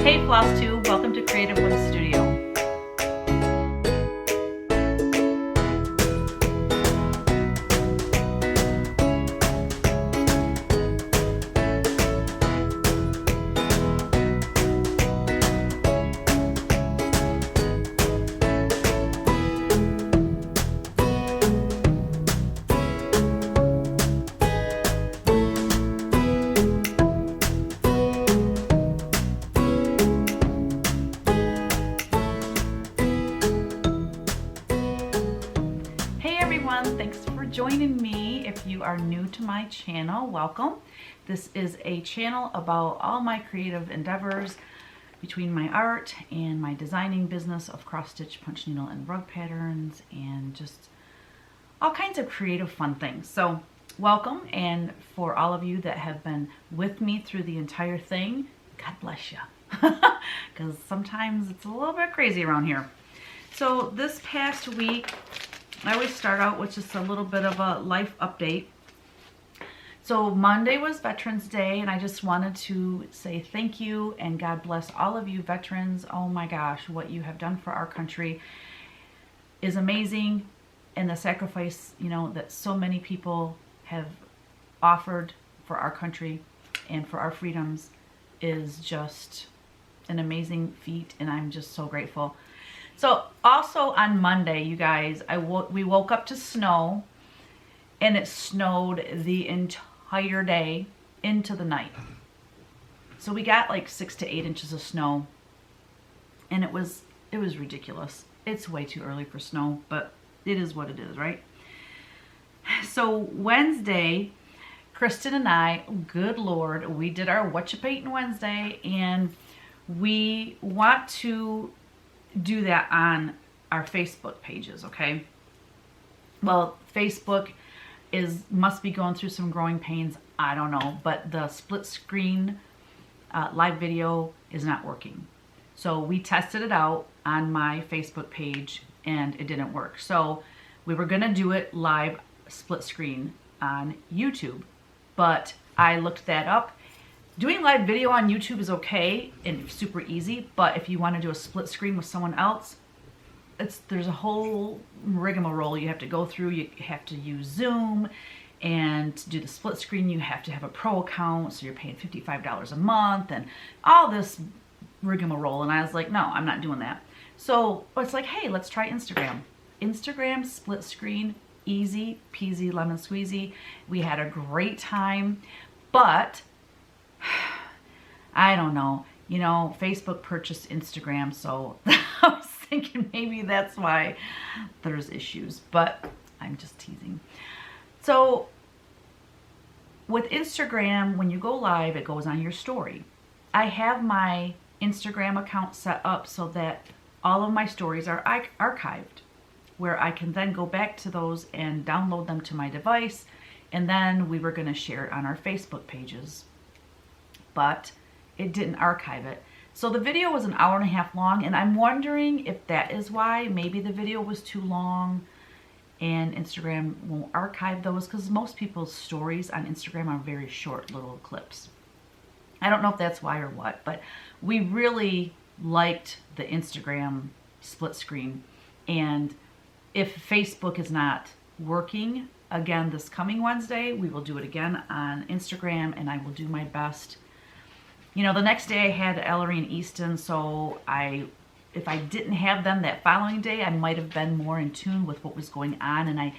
Hey Flosstube, welcome to Creative Whims Studio. Thanks for joining me. If you are new to my channel, welcome. This is a channel about all my creative endeavors between my art and my designing business of cross stitch, punch needle, and rug patterns, and just all kinds of creative fun things. So welcome, and for all of you that have been with me through the entire thing, God bless you, because sometimes it's a little bit crazy around here. So this past week, I always start out with just a little bit of a life update. So Monday was Veterans Day, and I just wanted to say thank you and God bless all of you veterans. Oh my gosh, what you have done for our country is amazing, and the sacrifice, you know, that so many people have offered for our country and for our freedoms is just an amazing feat, and I'm just so grateful. So also on Monday, you guys, we woke up to snow, and it snowed the entire day into the night. So we got like 6 to 8 inches of snow, and it was ridiculous. It's way too early for snow, but it is what it is, right? So Wednesday, Kristen and I, good Lord, we did our What You Paintin' Wednesday, and we want to do that on our Facebook pages, okay? Well, Facebook must be going through some growing pains, I don't know, but the split screen live video is not working. So we tested it out on my Facebook page and it didn't work. So we were gonna do it live split screen on YouTube, but I looked that up. Doing live video on YouTube is okay and super easy, but if you want to do a split screen with someone else, there's a whole rigmarole you have to go through. You have to use Zoom, and to do the split screen you have to have a pro account, so you're paying $55 a month and all this rigmarole, and I was like, no, I'm not doing that. So it's like, hey, let's try Instagram. Instagram split screen, easy peasy lemon squeezy. We had a great time, but I don't know, you know, Facebook purchased Instagram, so I was thinking maybe that's why there's issues, but I'm just teasing. So with Instagram, when you go live, it goes on your story. I have my Instagram account set up so that all of my stories are archived, where I can then go back to those and download them to my device, and then we were going to share it on our Facebook pages. But it didn't archive it. So the video was an hour and a half long, and I'm wondering if that is why. Maybe the video was too long and Instagram won't archive those, because most people's stories on Instagram are very short little clips. I don't know if that's why or what, but we really liked the Instagram split screen. And if Facebook is not working again this coming Wednesday, we will do it again on Instagram, and I will do my best. You know, the next day I had Ellery and Easton, so if I didn't have them that following day, I might have been more in tune with what was going on. And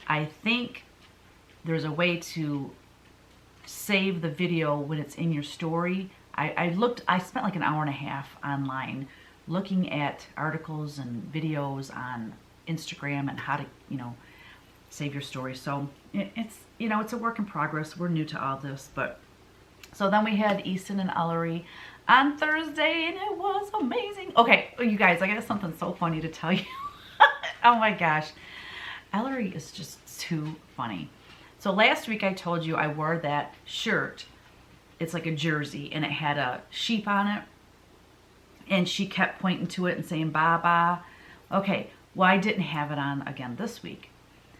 I think there's a way to save the video when it's in your story. I spent like an hour and a half online looking at articles and videos on Instagram and how to, you know, save your story. So it's, you know, it's a work in progress. We're new to all this, but so then we had Easton and Ellery on Thursday, and it was amazing. Okay, you guys, I got something so funny to tell you. Oh my gosh. Ellery is just too funny. So last week I told you I wore that shirt. It's like a jersey, and it had a sheep on it. And she kept pointing to it and saying, ba ba. Okay, well, I didn't have it on again this week.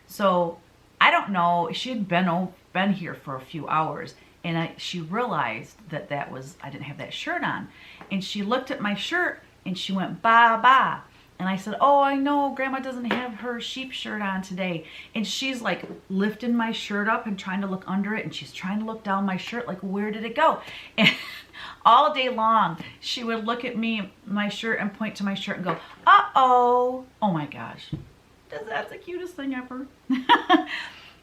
So I don't know. She had been here for a few hours. And she realized that I didn't have that shirt on. And she looked at my shirt and she went, ba, ba. And I said, oh, I know Grandma doesn't have her sheep shirt on today. And she's like lifting my shirt up and trying to look under it. And she's trying to look down my shirt like, where did it go? And all day long, she would look at me, my shirt, and point to my shirt and go, uh-oh. Oh my gosh. That's the cutest thing ever.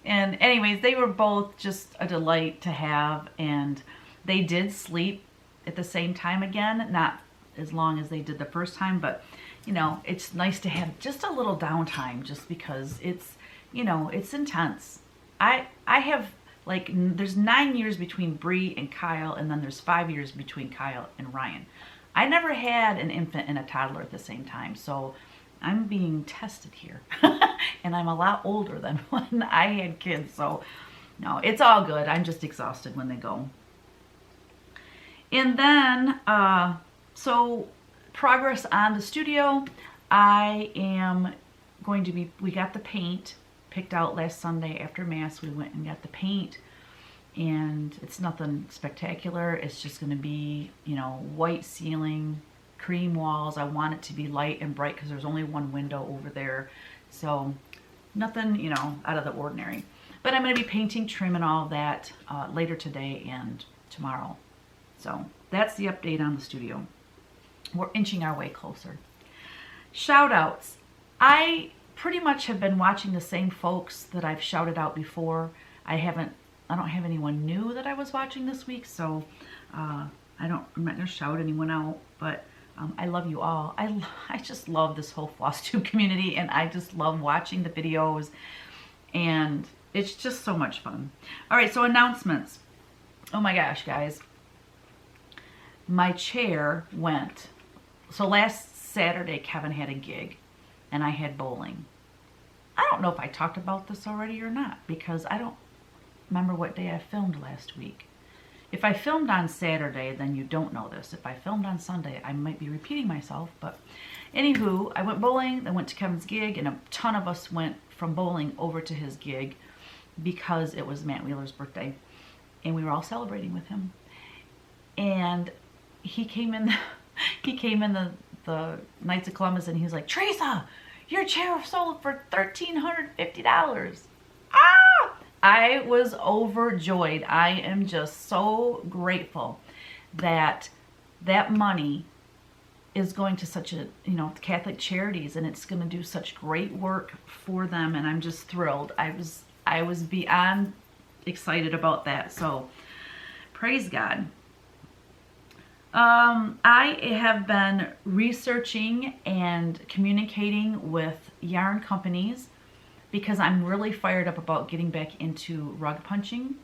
And anyways, they were both just a delight to have. And they did sleep at the same time again. Not as long as they did the first time, but you know, it's nice to have just a little downtime just because it's, you know, it's intense. I have like, there's 9 years between Bree and Kyle, and then there's 5 years between Kyle and Ryan. I never had an infant and a toddler at the same time, so I'm being tested here. And I'm a lot older than when I had kids, so no, it's all good. I'm just exhausted when they go. And then, so progress on the studio. I am going to be, we got the paint picked out last Sunday after Mass. We went and got the paint, and it's nothing spectacular. It's just going to be, you know, white ceiling, cream walls. I want it to be light and bright because there's only one window over there. So nothing, you know, out of the ordinary. But I'm going to be painting, trim, and all of that later today and tomorrow. So that's the update on the studio. We're inching our way closer. Shout outs. I pretty much have been watching the same folks that I've shouted out before. I don't have anyone new that I was watching this week, so I'm not gonna shout anyone out, but I love you all. I just love this whole Flosstube community, and I just love watching the videos, and it's just so much fun. All right, so announcements. Oh my gosh, guys. My chair went. So last Saturday, Kevin had a gig, and I had bowling. I don't know if I talked about this already or not, because I don't remember what day I filmed last week. If I filmed on Saturday, then you don't know this. If I filmed on Sunday, I might be repeating myself. But anywho, I went bowling, then went to Kevin's gig, and a ton of us went from bowling over to his gig because it was Matt Wheeler's birthday. And we were all celebrating with him. And he came in the Knights of Columbus, and he was like, Teresa, your chair sold for $1,350. Ah! I was overjoyed. I am just so grateful that that money is going to such a, you know, Catholic charities, and it's going to do such great work for them, and I'm just thrilled. I was beyond excited about that, so praise God. I have been researching and communicating with yarn companies because I'm really fired up about getting back into rug punching.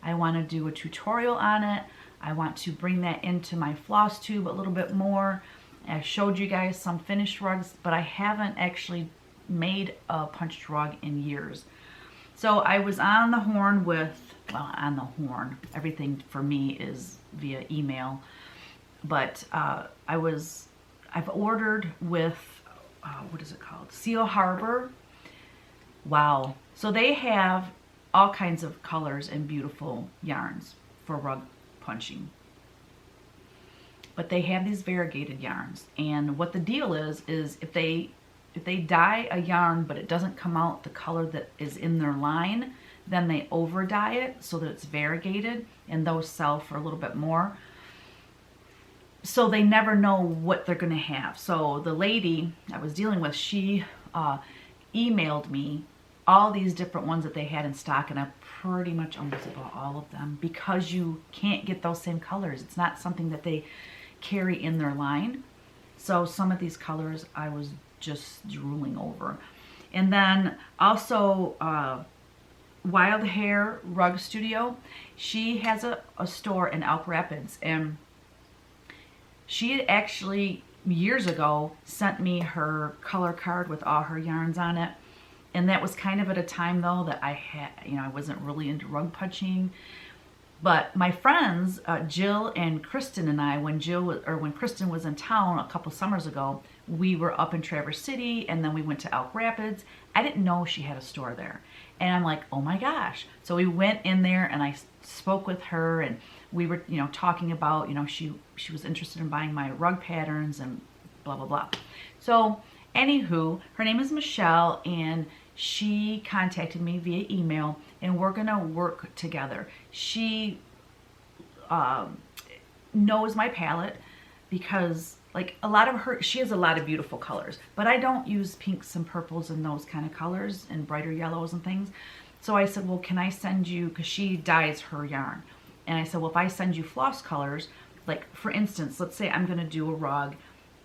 I want to do a tutorial on it. I want to bring that into my Flosstube a little bit more. I showed you guys some finished rugs, but I haven't actually made a punched rug in years. So I was on the horn with, well, on the horn. Everything for me is via email. But I've ordered with, what is it called? Seal Harbor. Wow. So they have all kinds of colors and beautiful yarns for rug punching. But they have these variegated yarns. And what the deal is if they dye a yarn but it doesn't come out the color that is in their line, then they over dye it so that it's variegated, and those sell for a little bit more. So they never know what they're going to have. So the lady I was dealing with, she emailed me all these different ones that they had in stock, and I pretty much almost bought all of them because you can't get those same colors. It's not something that they carry in their line. So some of these colors I was just drooling over. And then also Wild Hare Rug Studio, she has a store in Elk Rapids, and she had actually years ago sent me her color card with all her yarns on it. And that was kind of at a time though that I wasn't really into rug punching. But my friends, Jill and Kristen and I, when Kristen was in town a couple summers ago, we were up in Traverse City and then we went to Elk Rapids. I didn't know she had a store there. And I'm like, oh my gosh. So we went in there and I spoke with her, and we were, you know, talking about, you know, she was interested in buying my rug patterns and blah, blah, blah. So anywho, her name is Michelle, and she contacted me via email, and we're gonna work together. She knows my palette because like a lot of her, she has a lot of beautiful colors, but I don't use pinks and purples and those kind of colors and brighter yellows and things. So I said, well, can I send you, because she dyes her yarn. And I said, well, if I send you floss colors, like for instance, let's say I'm gonna do a rug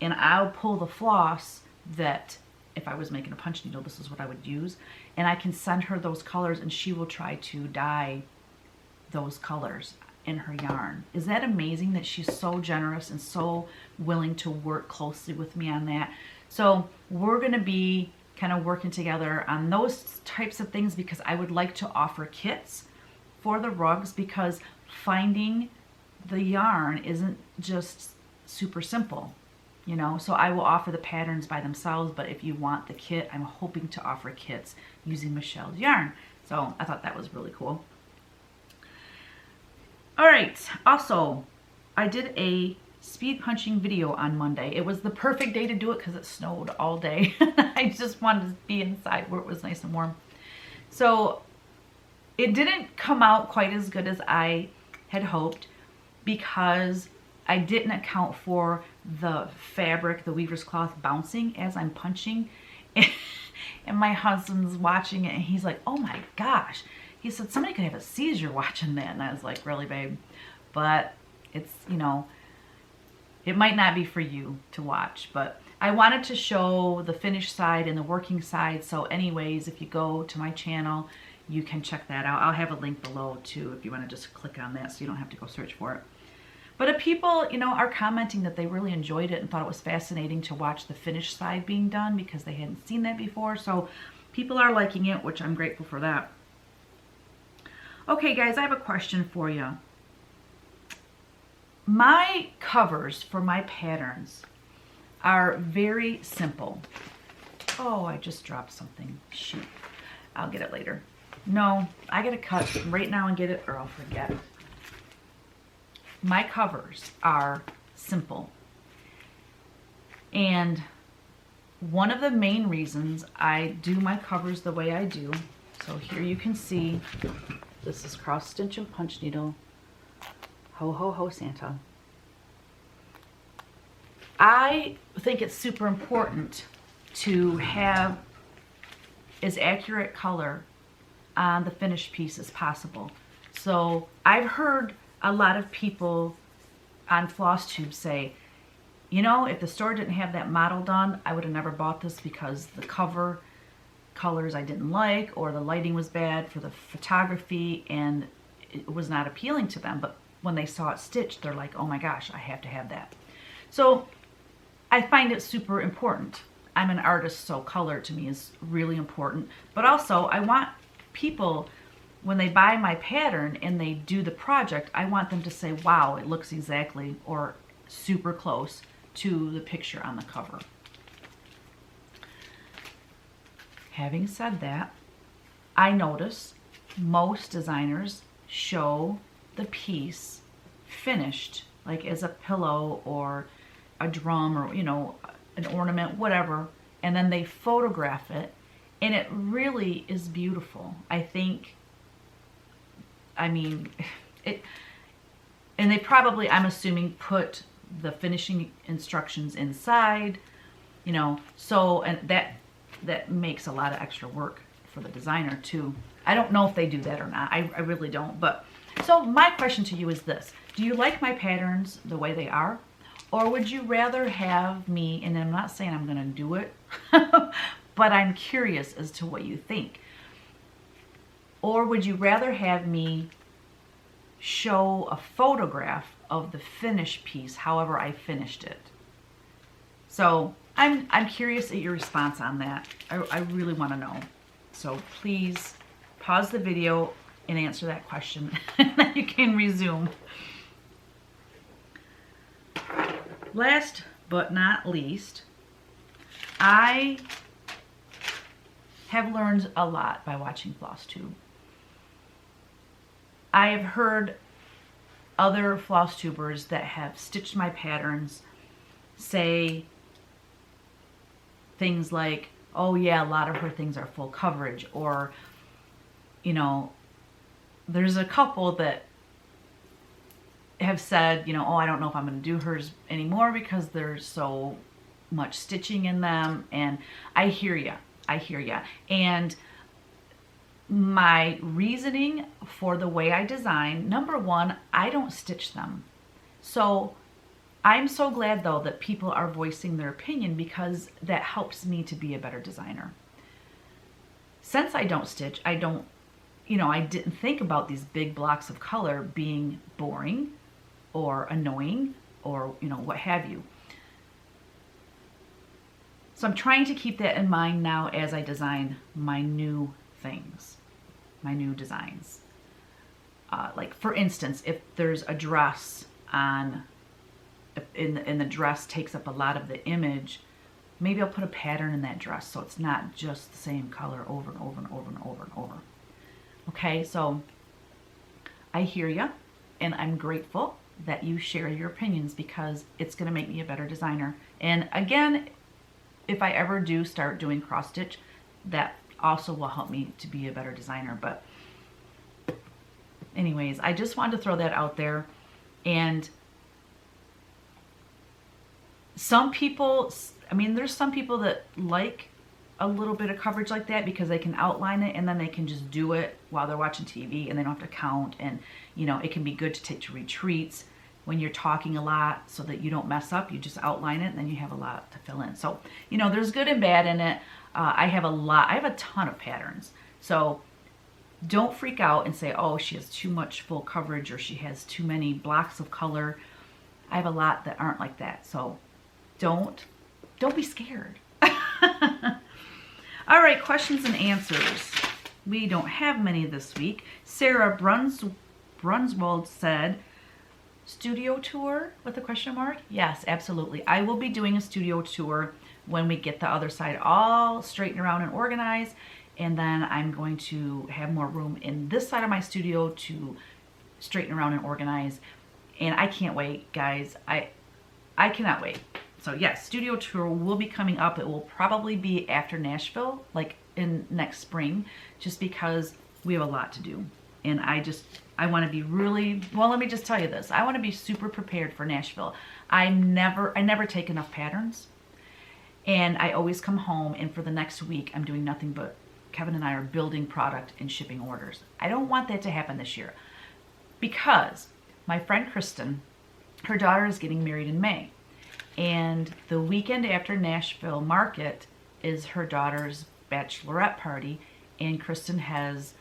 and I'll pull the floss that if I was making a punch needle, this is what I would use. And I can send her those colors and she will try to dye those colors in her yarn. Is that amazing that she's so generous and so willing to work closely with me on that? So we're gonna be kind of working together on those types of things, because I would like to offer kits for the rugs, because finding the yarn isn't just super simple, you know. So I will offer the patterns by themselves, but if you want the kit, I'm hoping to offer kits using Michelle's yarn. So I thought that was really cool. All right, also, I did a speed punching video on Monday. It was the perfect day to do it because it snowed all day. I just wanted to be inside where it was nice and warm. So it didn't come out quite as good as I had hoped, because I didn't account for the fabric, the weaver's cloth, bouncing as I'm punching. And my husband's watching it and he's like, oh my gosh. He said, somebody could have a seizure watching that. And I was like, really, babe? But it's, you know, it might not be for you to watch. But I wanted to show the finished side and the working side. So anyways, if you go to my channel, you can check that out. I'll have a link below too if you want to just click on that so you don't have to go search for it. But if people, you know, are commenting that they really enjoyed it and thought it was fascinating to watch the finished side being done because they hadn't seen that before. So people are liking it, which I'm grateful for that. Okay, guys, I have a question for you. My covers for my patterns are very simple. Oh, I just dropped something. Shoot. I'll get it later. No, I gotta cut right now and get it or I'll forget. My covers are simple. And one of the main reasons I do my covers the way I do, so here you can see, this is cross stitch and punch needle. Ho, ho, ho, Santa. I think it's super important to have as accurate color on the finished piece as possible. So I've heard a lot of people on Flosstube say, you know, if the store didn't have that model done, I would have never bought this because the cover colors I didn't like, or the lighting was bad for the photography and it was not appealing to them. But when they saw it stitched, they're like, oh my gosh, I have to have that. So I find it super important. I'm an artist, so color to me is really important. But also I want people, when they buy my pattern and they do the project, I want them to say, wow, it looks exactly or super close to the picture on the cover. Having said that, I notice most designers show the piece finished, like as a pillow or a drum or, you know, an ornament, whatever, and then they photograph it, and it really is beautiful. I think, I mean, it, and they probably, I'm assuming, put the finishing instructions inside, you know, so, and that makes a lot of extra work for the designer too. I don't know if they do that or not. I really don't. But so my question to you is this: do you like my patterns the way they are, or would you rather have me, and I'm not saying I'm going to do it, but I'm curious as to what you think, or would you rather have me show a photograph of the finished piece, however I finished it? So I'm curious at your response on that. I really want to know. So please pause the video and answer that question, and then you can resume. Last but not least, I have learned a lot by watching Flosstube. I have heard other Flosstubers that have stitched my patterns say things like, oh yeah, a lot of her things are full coverage, or, you know, there's a couple that have said, you know, oh, I don't know if I'm going to do hers anymore because there's so much stitching in them. And I hear ya. I hear ya. And my reasoning for the way I design, number one, I don't stitch them. So I'm so glad though that people are voicing their opinion, because that helps me to be a better designer. Since I don't stitch, I don't, you know, I didn't think about these big blocks of color being boring or annoying or, you know, what have you. So I'm trying to keep that in mind now as I design my new things, my new designs. Like for instance, if there's a dress on, and the dress takes up a lot of the image, maybe I'll put a pattern in that dress so it's not just the same color over and over and over and over and over. Okay, so I hear you, and I'm grateful that you share your opinions, because it's going to make me a better designer. And again, if I ever do start doing cross stitch, that also will help me to be a better designer. But anyways, I just wanted to throw that out there. And some people, I mean, there's some people that like a little bit of coverage like that because they can outline it and then they can just do it while they're watching TV and they don't have to count. And, you know, it can be good to take to retreats when you're talking a lot so that you don't mess up. You just outline it and then you have a lot to fill in. So, you know, there's good and bad in it. I have a ton of patterns. So don't freak out and say, oh, she has too much full coverage or she has too many blocks of color. I have a lot that aren't like that. So don't be scared. All right, questions and answers. We don't have many this week. Sarah Brunswold said, studio tour with a question mark? Yes, absolutely. I will be doing a studio tour when we get the other side all straightened around and organized. And then I'm going to have more room in this side of my studio to straighten around and organize. And I can't wait, guys. I cannot wait. So yes, studio tour will be coming up. It will probably be after Nashville, like in next spring, just because we have a lot to do. And I want to be really, well, let me just tell you this. I want to be super prepared for Nashville. I never take enough patterns. And I always come home, and for the next week, I'm doing nothing but Kevin and I are building product and shipping orders. I don't want that to happen this year, because my friend Kristen, her daughter is getting married in May. And the weekend after Nashville Market is her daughter's bachelorette party, and Kristen has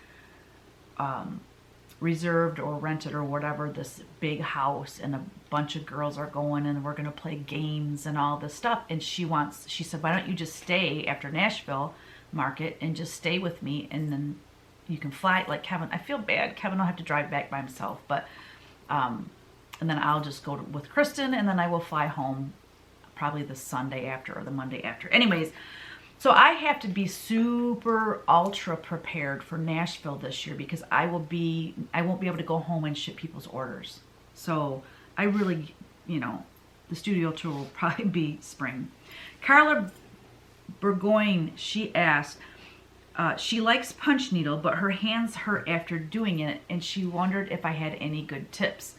reserved or rented or whatever this big house, and a bunch of girls are going, and we're going to play games and all this stuff. And she said, why don't you just stay after Nashville Market and just stay with me, and then you can fly. Like Kevin, I feel bad. Kevin will have to drive back by himself, but and then I'll just go with Kristen, and then I will fly home probably the Sunday after or the Monday after. Anyways, so I have to be super ultra prepared for Nashville this year, because I won't be able to go home and ship people's orders. So I really, you know, the studio tour will probably be spring. Carla Burgoyne, she asked, she likes punch needle, but her hands hurt after doing it, and she wondered if I had any good tips.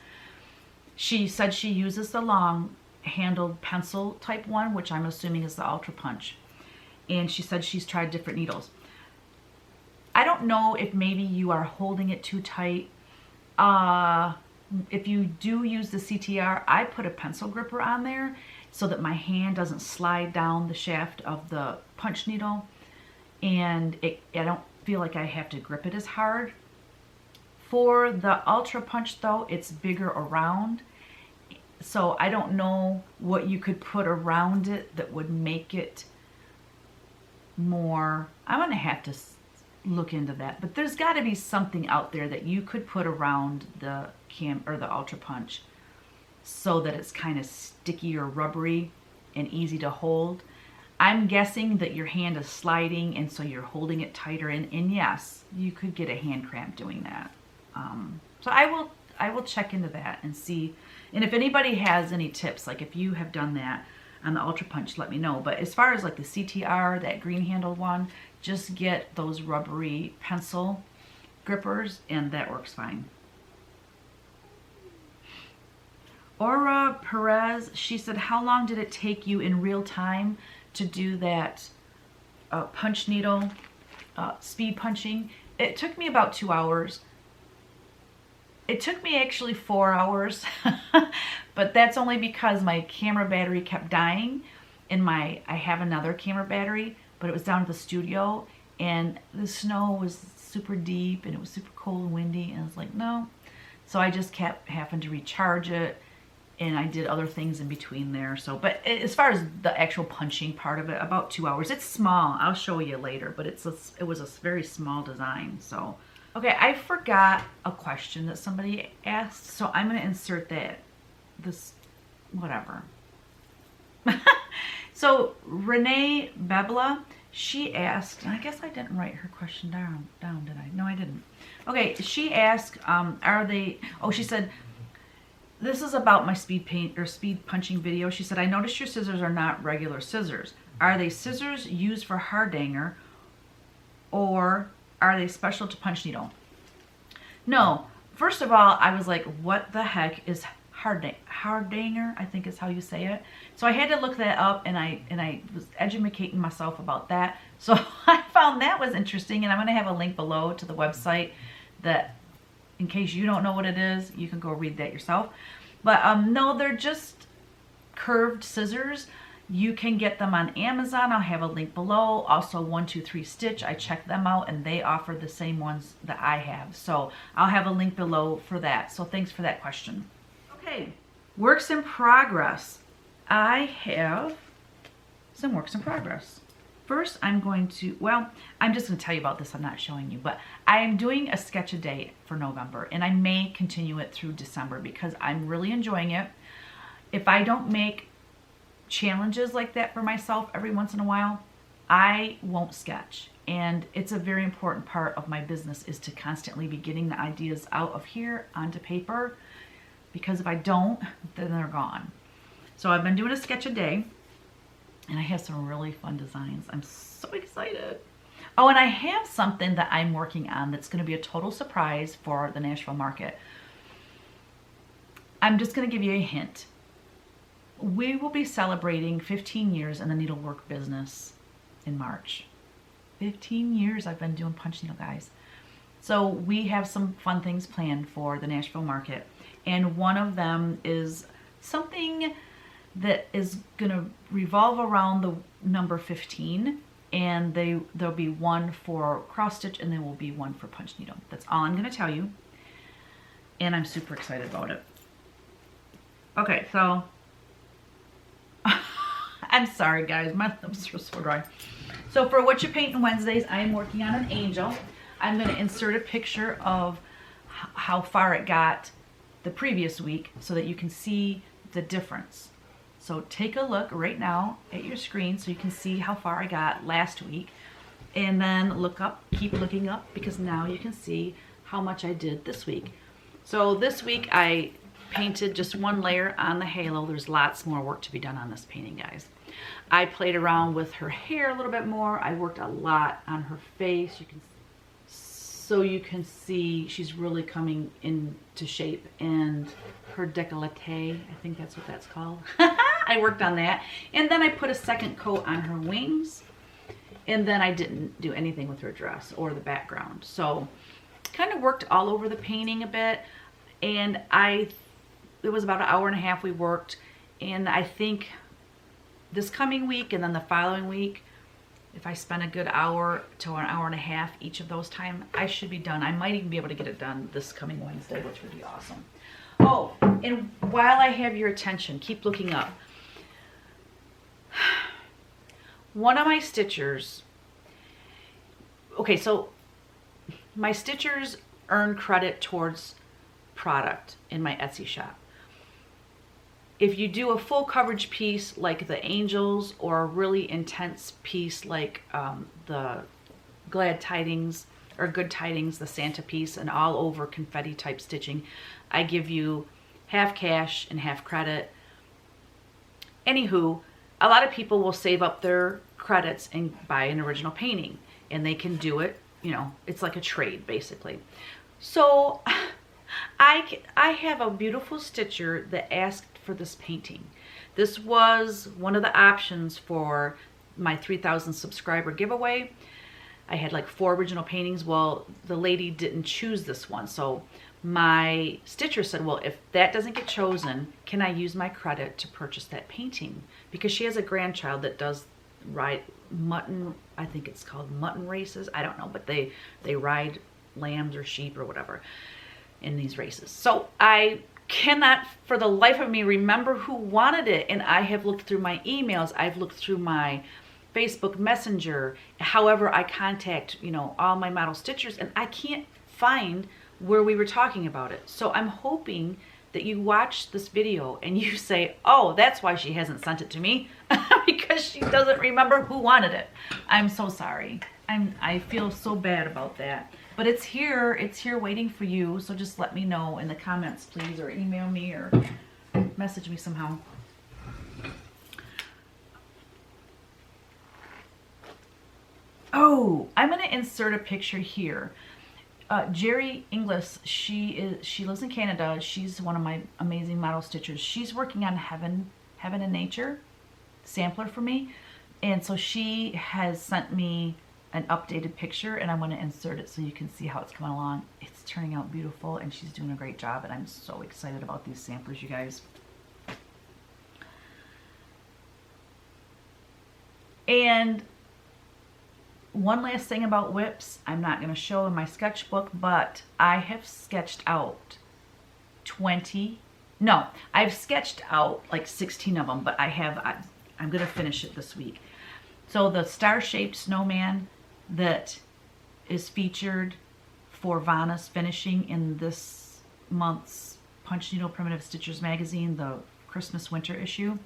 She said she uses the long handled pencil type one, which I'm assuming is the Ultra Punch. And she said she's tried different needles. I don't know if maybe you are holding it too tight. If you do use the CTR, I put a pencil gripper on there so that my hand doesn't slide down the shaft of the punch needle. And I don't feel like I have to grip it as hard. For the Ultra Punch though, it's bigger around. So I don't know what you could put around it that would make it more. I'm going to have to look into that. But there's got to be something out there that you could put around the the Ultra Punch so that it's kind of sticky or rubbery and easy to hold. I'm guessing that your hand is sliding and so you're holding it tighter in, and yes, you could get a hand cramp doing that. So I will check into that and see. And if anybody has any tips, like if you have done that on the Ultra Punch, let me know. But as far as like the CTR, that green handled one, just get those rubbery pencil grippers and that works fine. Aura Perez, she said, how long did it take you in real time to do that punch needle speed punching? It took me about 2 hours. It took me actually 4 hours, but that's only because my camera battery kept dying. And I have another camera battery, but it was down at the studio and the snow was super deep and it was super cold and windy, and I was like, no. So I just kept having to recharge it, and I did other things in between there. So, but as far as the actual punching part of it, about 2 hours. It's small. I'll show you later, but it was a very small design. So, okay, I forgot a question that somebody asked, so I'm going to insert that. Whatever. So Renee Bebla, she asked, and I guess I didn't write her question down, did I? No, I didn't. Okay, she asked, she said, this is about my speed punching video. She said, I noticed your scissors are not regular scissors. Are they scissors used for Hardanger, or are they special to punch needle? No. First of all, I was like, what the heck is Hardanger, I think is how you say it. So I had to look that up, and I was educating myself about that. So I found that was interesting, and I'm going to have a link below to the website that, in case you don't know what it is, you can go read that yourself. But no, they're just curved scissors. You can get them on Amazon. I'll have a link below. Also 123 Stitch. I checked them out and they offer the same ones that I have. So I'll have a link below for that. So thanks for that question. Okay, works in progress. I have some works in progress. First, I'm just going to tell you about this. I'm not showing you, but I am doing a sketch a day for November, and I may continue it through December because I'm really enjoying it. If I don't make challenges like that for myself every once in a while, I won't sketch. And it's a very important part of my business, is to constantly be getting the ideas out of here onto paper, because if I don't, then they're gone. So I've been doing a sketch a day, and I have some really fun designs. I'm so excited. Oh, and I have something that I'm working on that's going to be a total surprise for the Nashville market. I'm just going to give you a hint. We will be celebrating 15 years in the needlework business in March. 15 years I've been doing punch needle, guys. So we have some fun things planned for the Nashville market. And one of them is something that is going to revolve around the number 15. And there'll be one for cross stitch, and there will be one for punch needle. That's all I'm going to tell you. And I'm super excited about it. Okay, so I'm sorry guys, my lips are so dry. So for What You Paintin' Wednesdays, I am working on an angel. I'm going to insert a picture of how far it got the previous week so that you can see the difference. So take a look right now at your screen so you can see how far I got last week. And then look up, keep looking up, because now you can see how much I did this week. So this week I painted just one layer on the halo. There's lots more work to be done on this painting, guys. I played around with her hair a little bit more. I worked a lot on her face. So you can see she's really coming into shape, and her décolleté, I think that's what that's called. I worked on that. And then I put a second coat on her wings, and then I didn't do anything with her dress or the background. So kind of worked all over the painting a bit, and it was about an hour and a half we worked, and I think this coming week and then the following week, if I spend a good hour to an hour and a half each of those time, I should be done. I might even be able to get it done this coming Wednesday, which would be awesome. Oh, and while I have your attention, keep looking up. One of my stitchers, okay, so my stitchers earn credit towards product in my Etsy shop. if you do a full coverage piece like the angels, or a really intense piece like the Glad Tidings or Good Tidings, the Santa piece, and all over confetti type stitching, I give you half cash and half credit. Anywho, a lot of people will save up their credits and buy an original painting, and they can do it, you know, it's like a trade basically. So I have a beautiful stitcher that asked for this painting. This was one of the options for my 3,000 subscriber giveaway. I had like 4 original paintings. Well, the lady didn't choose this one. So my stitcher said, well, if that doesn't get chosen, can I use my credit to purchase that painting? Because she has a grandchild that does ride mutton, I think it's called mutton races. I don't know, but they ride lambs or sheep or whatever in these races. So I cannot for the life of me remember who wanted it. And I have looked through my emails. I've looked through my Facebook Messenger, however I contact, you know, all my model stitchers, and I can't find where we were talking about it. So I'm hoping that you watch this video and you say, oh, that's why she hasn't sent it to me, because she doesn't remember who wanted it. I'm so sorry. I feel so bad about that. But it's here waiting for you. So just let me know in the comments, please, or email me or message me somehow. Oh, I'm going to insert a picture here. Jerry Inglis, she lives in Canada. She's one of my amazing model stitchers. She's working on Heaven and Nature sampler for me. And so she has sent me an updated picture, and I'm going to insert it so you can see how it's coming along. It's turning out beautiful, and she's doing a great job, and I'm so excited about these samplers, you guys. And one last thing about whips, I'm not going to show in my sketchbook, but I have sketched out I've sketched out like 16 of them, but I'm going to finish it this week. So the star-shaped snowman that is featured for Vanna's finishing in this month's Punchneedle Primitive Stitchers magazine, the Christmas winter issue.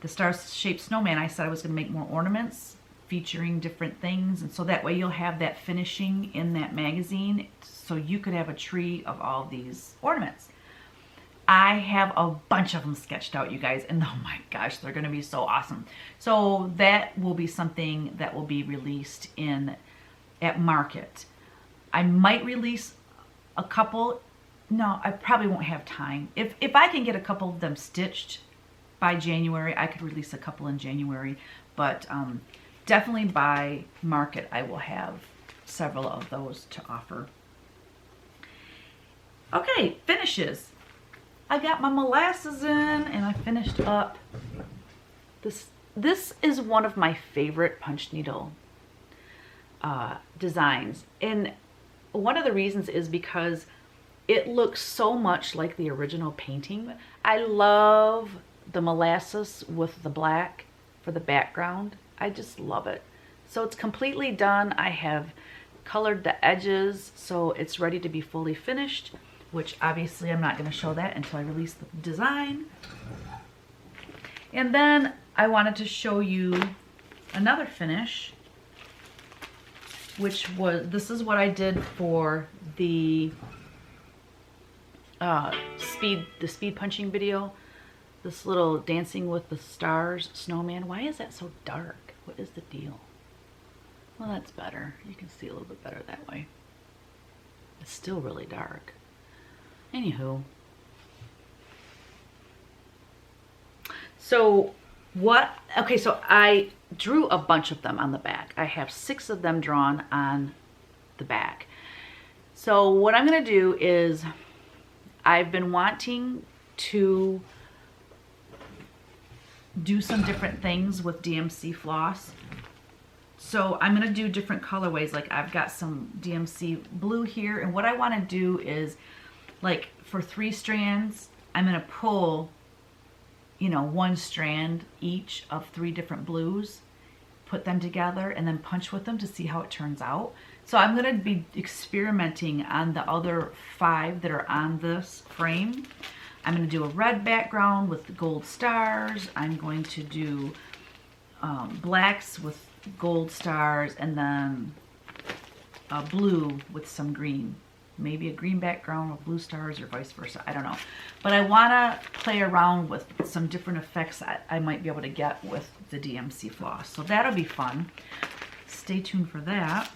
The star-shaped snowman, I said I was going to make more ornaments featuring different things, and so that way you'll have that finishing in that magazine, so you could have a tree of all these ornaments. I have a bunch of them sketched out, you guys, and oh my gosh, they're going to be so awesome. So that will be something that will be released at market. I might release a couple. No, I probably won't have time. If I can get a couple of them stitched by January, I could release a couple in January, but definitely by market I will have several of those to offer. Okay, finishes. I got my molasses in, and I finished up this. This is one of my favorite punch needle designs, and one of the reasons is because it looks so much like the original painting. I love the molasses with the black for the background. I just love it. So it's completely done. I have colored the edges, so it's ready to be fully finished, which obviously I'm not going to show that until I release the design. And then I wanted to show you another finish, which was, this is what I did for the speed punching video. This little Dancing with the Stars snowman. Why is that so dark? What is the deal? Well, that's better. You can see a little bit better that way. It's still really dark. Anywho. So okay, so I drew a bunch of them on the back. I have 6 of them drawn on the back. So what I'm going to do is, I've been wanting to do some different things with DMC floss. So I'm going to do different colorways. Like I've got some DMC blue here, and what I want to do is, like for 3 strands, I'm going to pull, you know, 1 strand each of 3 different blues, put them together, and then punch with them to see how it turns out. So I'm going to be experimenting on the other 5 that are on this frame. I'm going to do a red background with gold stars. I'm going to do blacks with gold stars, and then blue with some green. Maybe a green background with blue stars or vice versa. I don't know. But I want to play around with some different effects I might be able to get with the DMC floss. So that'll be fun. Stay tuned for that.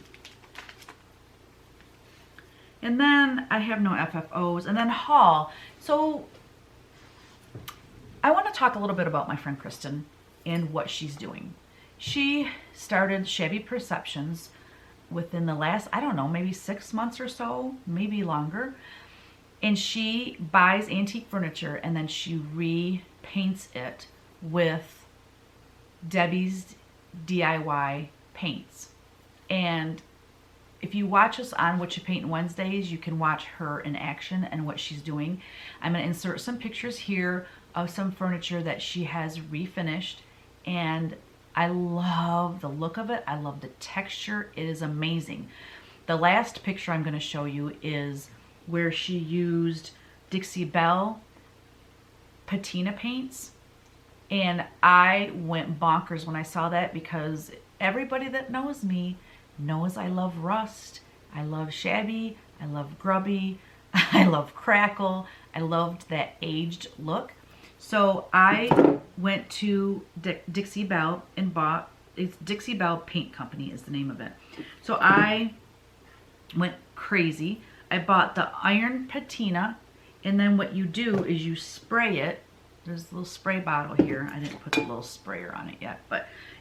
And then I have no FFOs. And then haul. So I want to talk a little bit about my friend Kristen and what she's doing. She started Shabby Perceptions within the last, I don't know, maybe 6 months or so, maybe longer. And she buys antique furniture and then she repaints it with Debbie's DIY paints. And if you watch us on What You Paint Wednesdays, you can watch her in action and what she's doing. I'm going to insert some pictures here of some furniture that she has refinished, and I love the look of it. I love the texture. It is amazing. The last picture I'm going to show you is where she used Dixie Belle patina paints, and I went bonkers when I saw that, because everybody that knows me knows I love rust, I love shabby, I love grubby, I love crackle. I loved that aged look. So I went to Dixie Belle and bought, it's Dixie Belle Paint Company is the name of it. So I went crazy. I bought the iron patina, and then what you do is you spray it. There's a little spray bottle here. I didn't put the little sprayer on it yet,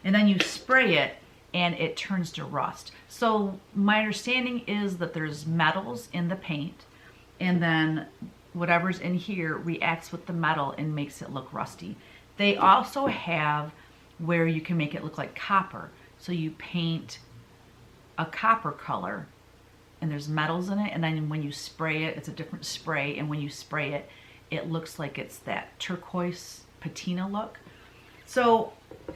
and then you spray it and it turns to rust. So my understanding is that there's metals in the paint, and then whatever's in here reacts with the metal and makes it look rusty. They also have where you can make it look like copper. So you paint a copper color and there's metals in it, and then when you spray it, it's a different spray, and when you spray it, it looks like it's that turquoise patina look. So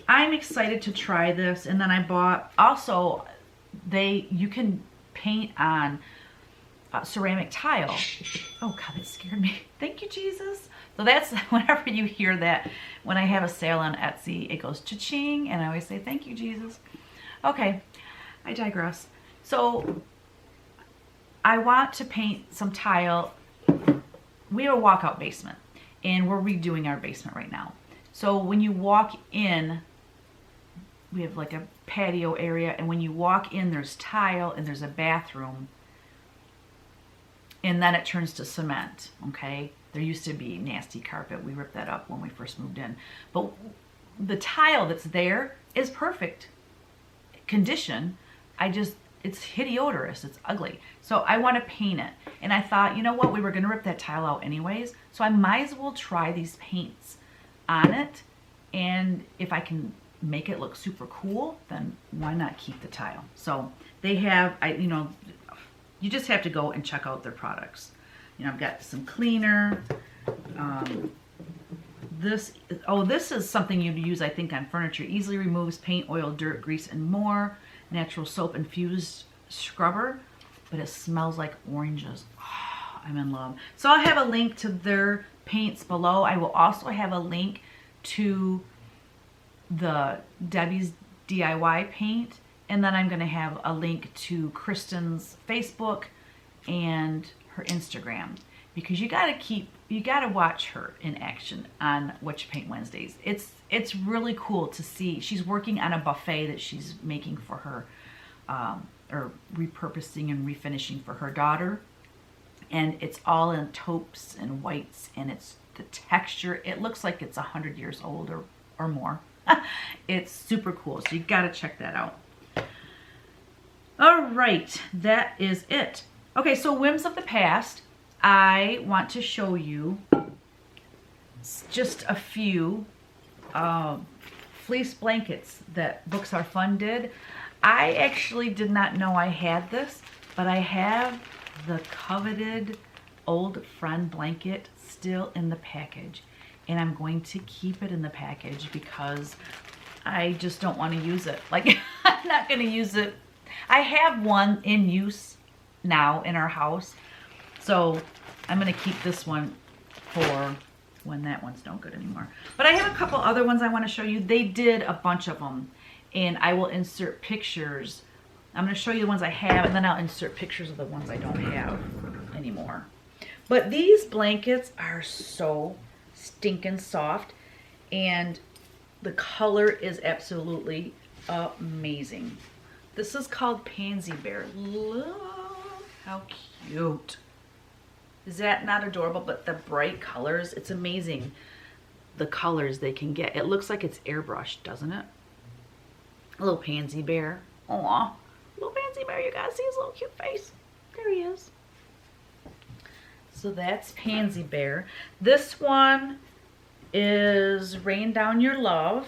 I'm excited to try this. And then I bought also, you can paint on ceramic tile. Oh God, that scared me. Thank you, Jesus. So that's whenever you hear that, when I have a sale on Etsy, it goes cha-ching, and I always say, thank you, Jesus. Okay, I digress. So I want to paint some tile. We have a walkout basement, and we're redoing our basement right now. So when you walk in, we have like a patio area, and when you walk in, there's tile and there's a bathroom, and then it turns to cement, okay? There used to be nasty carpet. We ripped that up when we first moved in. But the tile that's there is perfect condition. It's hideous, it's ugly. So I want to paint it. And I thought, you know what, we were gonna rip that tile out anyways, so I might as well try these paints on it. And if I can make it look super cool, then why not keep the tile? So they have, you just have to go and check out their products. I've got some cleaner. This is something you'd use, I think, on furniture. Easily removes paint, oil, dirt, grease, and more. Natural soap infused scrubber, but it smells like oranges. Oh, I'm in love. So I'll have a link to their paints below. I will also have a link to the Debbie's DIY paint, and then I'm going to have a link to Kristen's Facebook and her Instagram, because you got to watch her in action on What You Paint Wednesdays. It's really cool to see. She's working on a buffet that she's making for her, or repurposing and refinishing for her daughter, and it's all in taupes and whites, and it's the texture. It looks like it's 100 years old or more. It's super cool, so you got to check that out. All right, that is it. Okay, so Whims of the Past. I want to show you just a few fleece blankets that Books Are Fun did. I actually did not know I had this, but I have the coveted old friend blanket still in the package, and I'm going to keep it in the package because I just don't want to use it. Like, I'm not going to use it. I have one in use now in our house, so I'm going to keep this one for when that one's no good anymore. But I have a couple other ones I want to show you. They did a bunch of them, and I will insert pictures. I'm going to show you the ones I have, and then I'll insert pictures of the ones I don't have anymore. But these blankets are so stinking soft, and the color is absolutely amazing. This is called Pansy Bear. Look how cute. Is that not adorable? But the bright colors, it's amazing the colors they can get. It looks like it's airbrushed, doesn't it? A little pansy bear. Aw, little pansy bear. You gotta see his little cute face. There he is. So that's Pansy Bear. This one is Rain Down Your Love.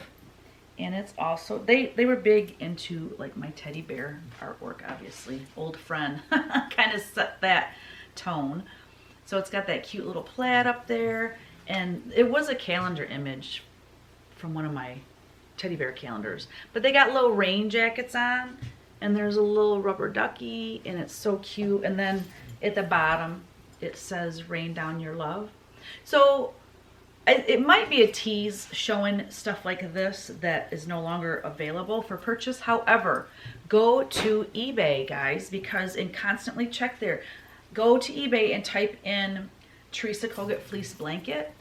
And it's also, they were big into like my teddy bear artwork, obviously. Old friend kind of set that tone. So it's got that cute little plaid up there. And it was a calendar image from one of my teddy bear calendars. But they got little rain jackets on. And there's a little rubber ducky. And it's so cute. And then at the bottom, it says Rain Down Your Love. So it might be a tease showing stuff like this that is no longer available for purchase. However, go to eBay, guys, and constantly check there. Go to eBay and type in Teresa Kogut fleece blanket,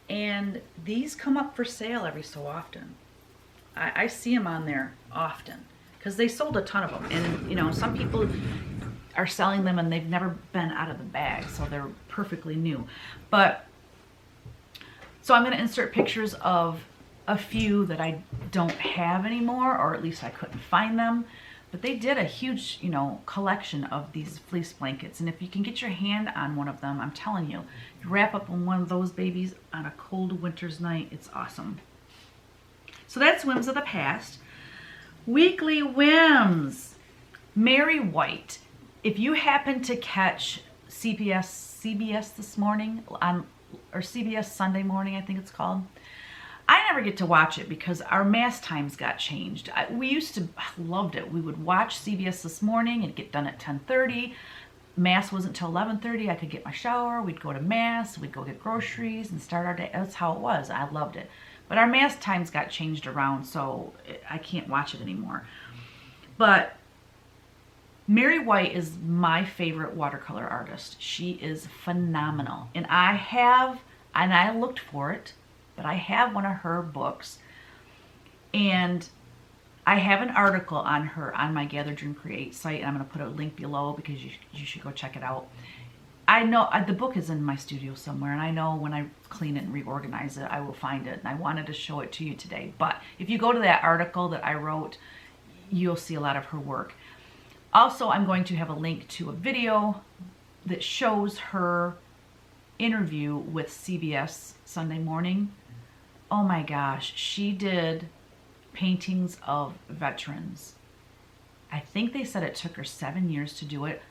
and these come up for sale every so often. I see them on there often because they sold a ton of them. And, you know, some people are selling them and they've never been out of the bag, so they're perfectly new. But so I'm going to insert pictures of a few that I don't have anymore, or at least I couldn't find them. But they did a huge, you know, collection of these fleece blankets. And if you can get your hand on one of them, I'm telling you, you wrap up in one of those babies on a cold winter's night, it's awesome. So that's Whims of the Past. Weekly Whims. Mary White. If you happen to catch CBS this morning or CBS Sunday Morning, I think it's called. I never get to watch it because our mass times got changed. I loved it. We would watch CBS This Morning and get done at 10:30. Mass wasn't till 11:30. I could get my shower. We'd go to mass. We'd go get groceries and start our day. That's how it was. I loved it. But our mass times got changed around, so I can't watch it anymore. But Mary White is my favorite watercolor artist. She is phenomenal. And I looked for it, but I have one of her books. And I have an article on her on my Gather Dream Create site, and I'm going to put a link below because you should go check it out. I know the book is in my studio somewhere, and I know when I clean it and reorganize it, I will find it. And I wanted to show it to you today. But if you go to that article that I wrote, you'll see a lot of her work. Also, I'm going to have a link to a video that shows her interview with CBS Sunday Morning. Oh my gosh, she did paintings of veterans. I think they said it took her 7 years to do it.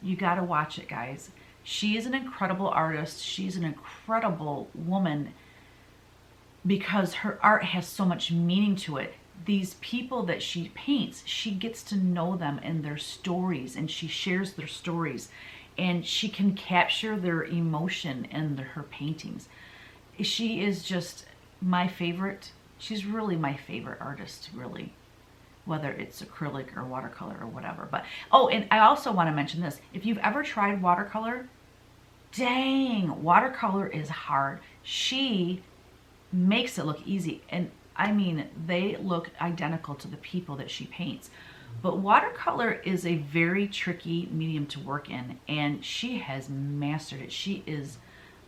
You gotta watch it, guys. She is an incredible artist. She's an incredible woman because her art has so much meaning to it. These people that she paints, she gets to know them and their stories, and she shares their stories, and she can capture their emotion in her paintings. She is just my favorite. She's really my favorite artist, really, whether it's acrylic or watercolor or whatever. But oh, and I also want to mention this. If you've ever tried watercolor, dang, watercolor is hard. She makes it look easy, and I mean, they look identical to the people that she paints. But watercolor is a very tricky medium to work in, and she has mastered it. She is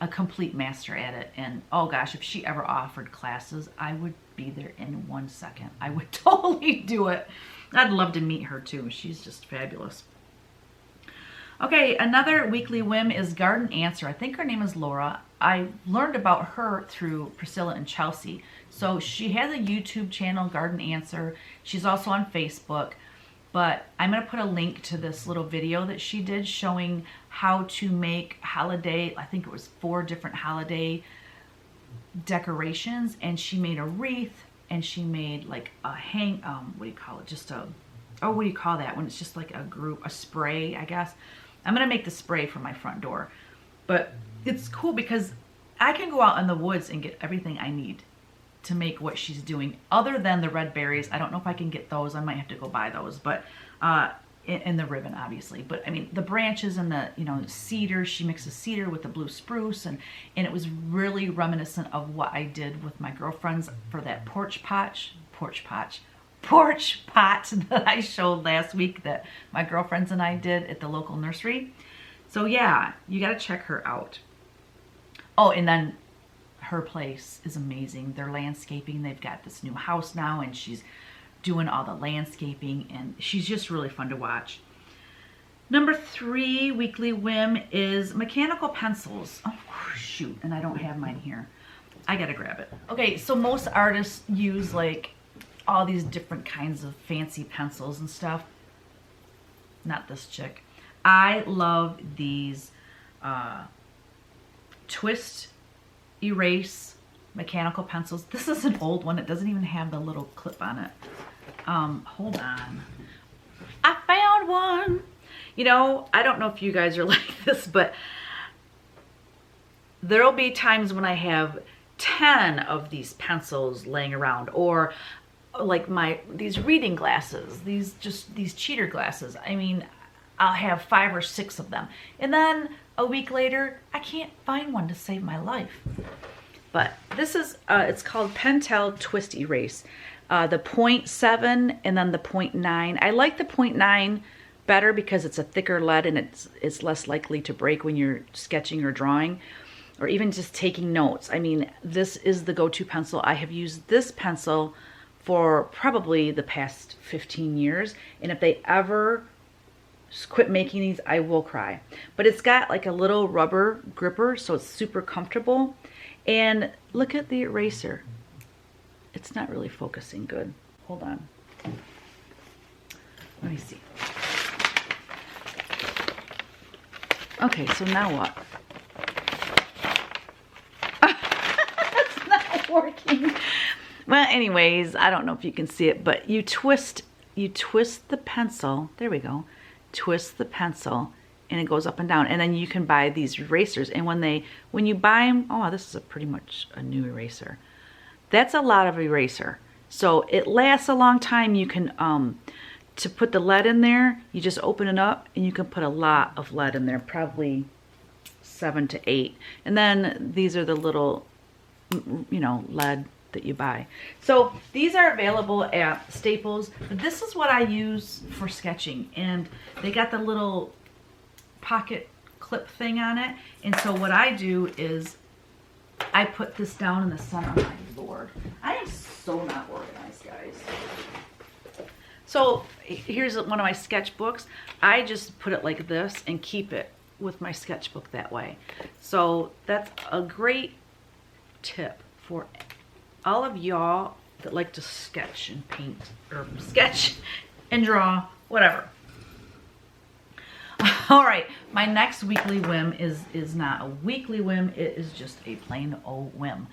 a complete master at it. And oh gosh, if she ever offered classes, I would be there in 1 second. I would totally do it. I'd love to meet her too. She's just fabulous. Okay, another weekly whim is Garden Answer. I think her name is Laura. I learned about her through Priscilla and Chelsea. So she has a YouTube channel, Garden Answer. She's also on Facebook. But I'm going to put a link to this little video that she did showing how to make holiday, I think it was 4 different holiday decorations. And she made a wreath, and she made like a what do you call it? What do you call that? When it's just like a spray, I guess. I'm going to make the spray for my front door. But it's cool because I can go out in the woods and get everything I need to make what she's doing, other than the red berries. I don't know if I can get those. I might have to go buy those, but and the ribbon, obviously. But I mean, the branches and the, you know, cedar, she mixes cedar with the blue spruce, and it was really reminiscent of what I did with my girlfriends for that porch pot that I showed last week that my girlfriends and I did at the local nursery. So yeah, you got to check her out. Oh, and then her place is amazing. Their landscaping, they've got this new house now, and she's doing all the landscaping, and she's just really fun to watch. Number 3 weekly whim is mechanical pencils. Oh shoot, and I don't have mine here. I gotta grab it. Okay, so most artists use like all these different kinds of fancy pencils and stuff. Not this chick. I love these twist erase mechanical pencils. This is an old one. It doesn't even have the little clip on it. Hold on. I found one. You know, I don't know if you guys are like this, but there'll be times when I have 10 of these pencils laying around, or like these reading glasses, these cheater glasses. I mean, I'll have 5 or 6 of them. And then a week later, I can't find one to save my life. But this is, it's called Pentel Twist Erase. The 0.7 and then the 0.9. I like the 0.9 better because it's a thicker lead and it's less likely to break when you're sketching or drawing, or even just taking notes. I mean, this is the go-to pencil. I have used this pencil for probably the past 15 years. And if they ever quit making these, I will cry. But it's got like a little rubber gripper, so it's super comfortable. And look at the eraser. It's not really focusing good. Hold on. Let me see. Okay, so now what? It's not working. Well, anyways, I don't know if you can see it, but you twist the pencil. There we go. Twist the pencil and it goes up and down, and then you can buy these erasers. And when you buy them, oh, this is pretty much a new eraser. That's a lot of eraser, so it lasts a long time. You can to put the lead in there, you just open it up and you can put a lot of lead in there, probably 7 to 8. And then these are the little, you know, lead that you buy. So these are available at Staples, but this is what I use for sketching, and they got the little pocket clip thing on it. And so what I do is I put this down in the center. Oh my Lord, I am so not organized, guys. So here's one of my sketchbooks. I just put it like this and keep it with my sketchbook that way. So that's a great tip for all of y'all that like to sketch and paint, or sketch and draw, whatever. All right, my next weekly whim is not a weekly whim, it is just a plain old whim.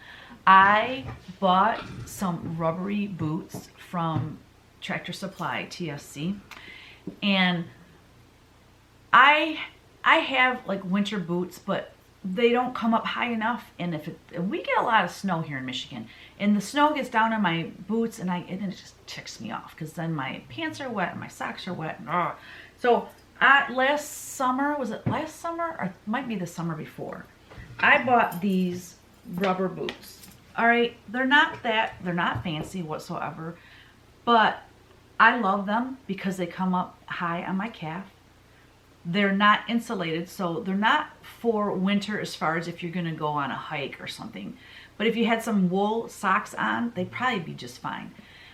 I bought some rubbery boots from Tractor Supply, TSC, and I have like winter boots, but they don't come up high enough, and we get a lot of snow here in Michigan, and the snow gets down on my boots, and it just ticks me off, because then my pants are wet and my socks are wet. And, so last summer, was it last summer, or it might be the summer before, I bought these rubber boots. All right, they're not fancy whatsoever, but I love them because they come up high on my calf. They're not insulated, so they're not for winter as far as if you're gonna go on a hike or something. But if you had some wool socks on, they'd probably be just fine.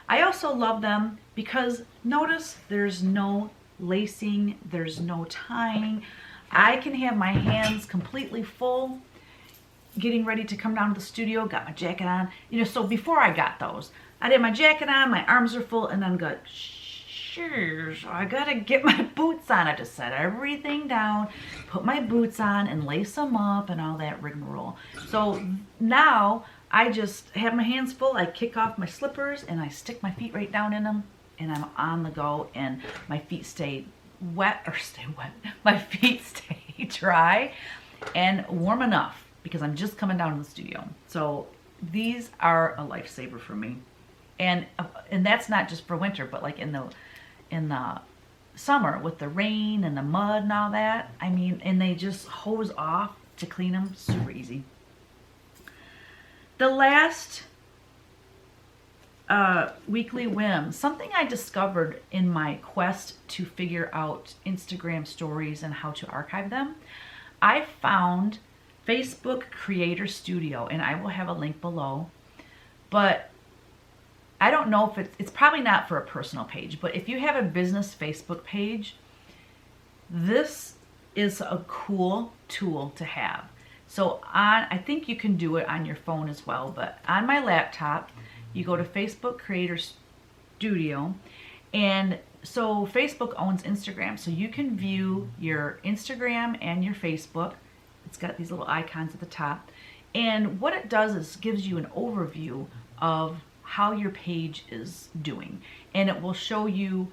I also love them because notice there's no lacing, there's no tying. I can have my hands completely full, getting ready to come down to the studio, got my jacket on. You know, so before I got those, I had my jacket on, my arms are full, and then go, sure, so I gotta get my boots on. I just set everything down, put my boots on, and lace them up, and all that rigmarole. So now I just have my hands full, I kick off my slippers, and I stick my feet right down in them, and I'm on the go, and my feet stay wet, my feet stay dry, and warm enough because I'm just coming down to the studio. So these are a lifesaver for me. And that's not just for winter, but like in the summer with the rain and the mud and all that. I mean, and they just hose off to clean them super easy. The last Weekly Whims, something I discovered in my quest to figure out Instagram stories and how to archive them. I found Facebook Creator Studio, and I will have a link below, but I don't know if it's probably not for a personal page, but if you have a business Facebook page, this is a cool tool to have. So I think you can do it on your phone as well, but on my laptop, you go to Facebook Creator Studio, and so Facebook owns Instagram, so you can view your Instagram and your Facebook. It's got these little icons at the top, and what it does is gives you an overview of how your page is doing, and it will show you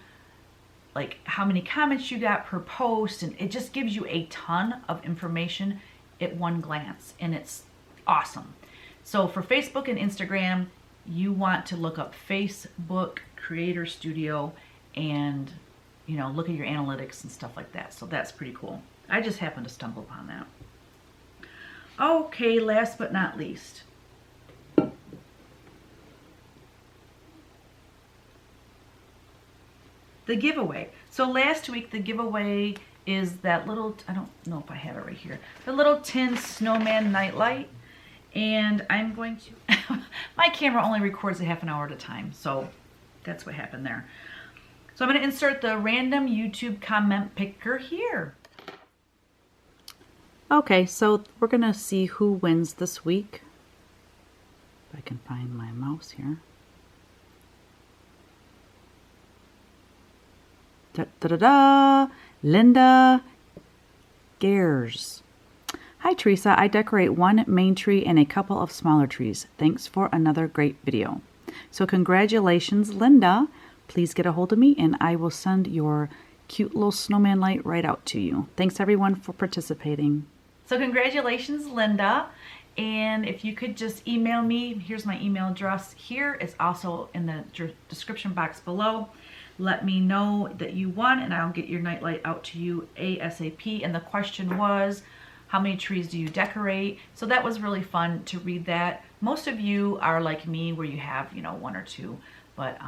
like how many comments you got per post, and it just gives you a ton of information at one glance, and it's awesome. So for Facebook and Instagram, you want to look up Facebook Creator Studio and, you know, look at your analytics and stuff like that. So that's pretty cool. I just happened to stumble upon that. Okay, last but not least, the giveaway. So last week the giveaway is that little, I don't know if I have it right here, the little tin snowman nightlight. And I'm going to, my camera only records a half an hour at a time, so that's what happened there. So I'm going to insert the random YouTube comment picker here. Okay, so we're going to see who wins this week. If I can find my mouse here. Da-da-da-da! Linda Gares. Hi Teresa, I decorate one main tree and a couple of smaller trees. Thanks for another great video. So congratulations, Linda. Please get a hold of me and I will send your cute little snowman light right out to you. Thanks everyone for participating. So congratulations, Linda. And if you could just email me, here's my email address here. It's also in the description box below. Let me know that you won and I'll get your nightlight out to you ASAP. And the question was, how many trees do you decorate? So that was really fun to read that. Most of you are like me where you have, you know, one or two, but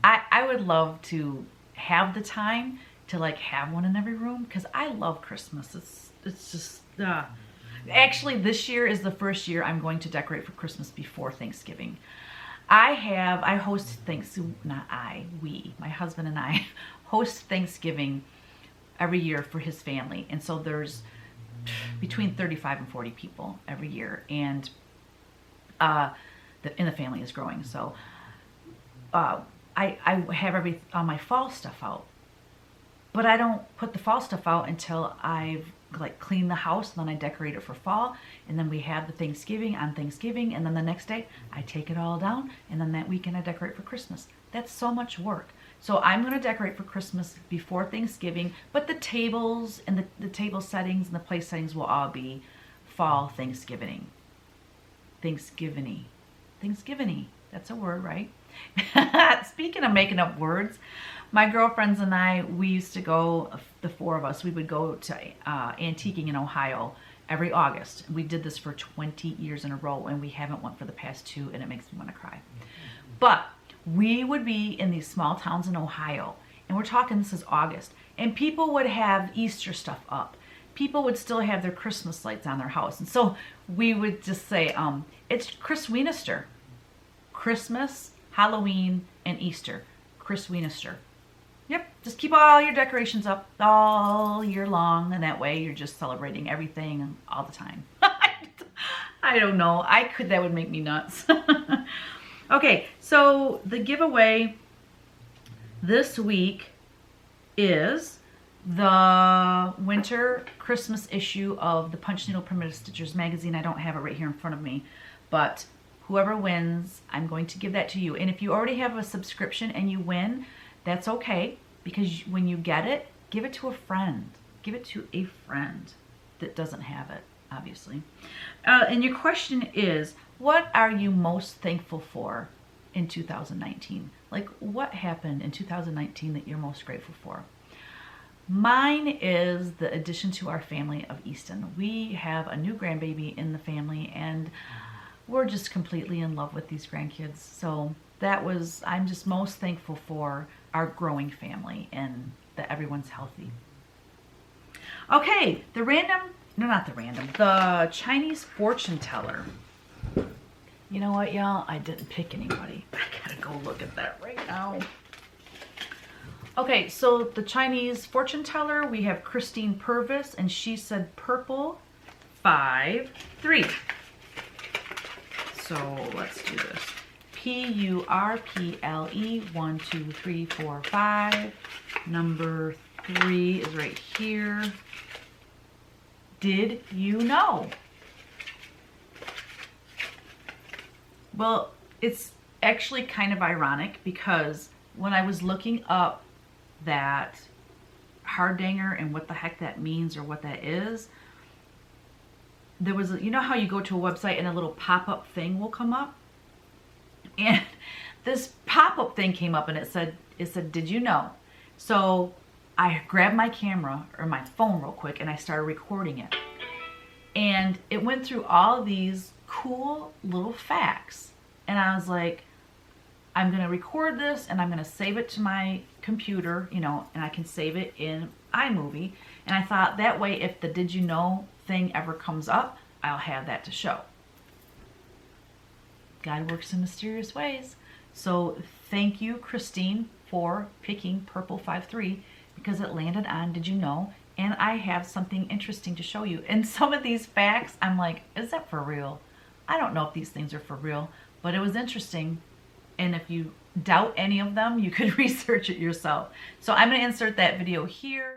I would love to have the time to like have one in every room because I love Christmas. It's just, actually this year is the first year I'm going to decorate for Christmas before Thanksgiving. I host Thanksgiving, my husband and I host Thanksgiving every year for his family. And so there's between 35 and 40 people every year. And and the family is growing. So I have all my fall stuff out. But I don't put the fall stuff out until I've like cleaned the house, and then I decorate it for fall, and then we have the Thanksgiving on Thanksgiving, and then the next day I take it all down, and then that weekend I decorate for Christmas. That's so much work. So I'm going to decorate for Christmas before Thanksgiving, but the tables and the table settings and the place settings will all be fall Thanksgiving. Thanksgiving. That's a word, right? Speaking of making up words, my girlfriends and I, we used to go, the four of us, we would go to antiquing in Ohio every August. We did this for 20 years in a row, and we haven't went for the past 2, and it makes me want to cry. But we would be in these small towns in Ohio, and we're talking, this is August, and people would have Easter stuff up. People would still have their Christmas lights on their house. And so we would just say, it's Christweenister. Christmas, Halloween, and Easter. Christweenister. Yep, just keep all your decorations up all year long, and that way you're just celebrating everything all the time. I don't know. That would make me nuts. Okay, so the giveaway this week is the winter Christmas issue of the Punchneedle Primitive Stitchers magazine. I don't have it right here in front of me, but whoever wins, I'm going to give that to you. And if you already have a subscription and you win, that's okay, because when you get it, give it to a friend. Give it to a friend. that doesn't have it, obviously. And your question is, what are you most thankful for in 2019? Like, what happened in 2019 that you're most grateful for? Mine is the addition to our family of Easton. We have a new grandbaby in the family, and we're just completely in love with these grandkids. So I'm just most thankful for our growing family and that everyone's healthy. Okay, the Chinese fortune teller. You know what, y'all? I didn't pick anybody. I gotta go look at that right now. Okay, so the Chinese fortune teller, we have Christine Purvis, and she said purple 5-3. So let's do this. Purple 1 2 3 4 5. Number 3 is right here. Did you know? Well, it's actually kind of ironic because when I was looking up that Hardanger and what the heck that means or what that is, there was, you know how you go to a website and a little pop-up thing will come up? And this pop-up thing came up and it said, did you know? So I grabbed my camera or my phone real quick and I started recording it. And it went through all these cool little facts. And I was like, I'm going to record this and I'm going to save it to my computer, you know, and I can save it in iMovie. And I thought that way, if the did you know thing ever comes up, I'll have that to show. God works in mysterious ways. So thank you, Christine, for picking purple 5-3 because it landed on did you know? And I have something interesting to show you. And some of these facts, I'm like, is that for real? I don't know if these things are for real, but it was interesting. And if you doubt any of them, you could research it yourself. So I'm going to insert that video here.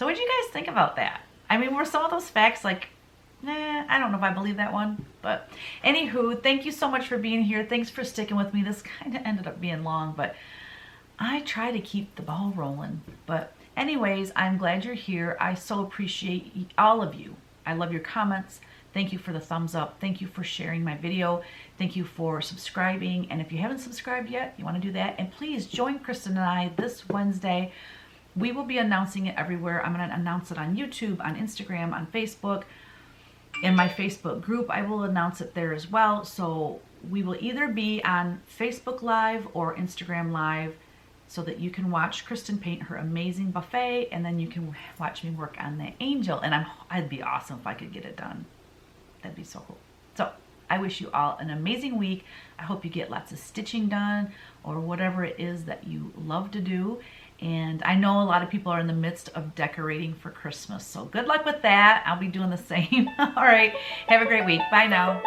So what do you guys think about that? I mean, were some of those facts like, I don't know if I believe that one. But anywho, thank you so much for being here. Thanks for sticking with me. This kind of ended up being long, but I try to keep the ball rolling. But anyways, I'm glad you're here. I so appreciate all of you. I love your comments. Thank you for the thumbs up. Thank you for sharing my video. Thank you for subscribing. And if you haven't subscribed yet, you want to do that. And please join Kristen and I this Wednesday. We will be announcing it everywhere. I'm going to announce it on YouTube, on Instagram, on Facebook. In my Facebook group, I will announce it there as well. So we will either be on Facebook Live or Instagram Live so that you can watch Kristen paint her amazing buffet, and then you can watch me work on the angel. And I'd be awesome if I could get it done. That'd be so cool. So I wish you all an amazing week. I hope you get lots of stitching done or whatever it is that you love to do. And I know a lot of people are in the midst of decorating for Christmas. So good luck with that. I'll be doing the same. All right. Have a great week. Bye now.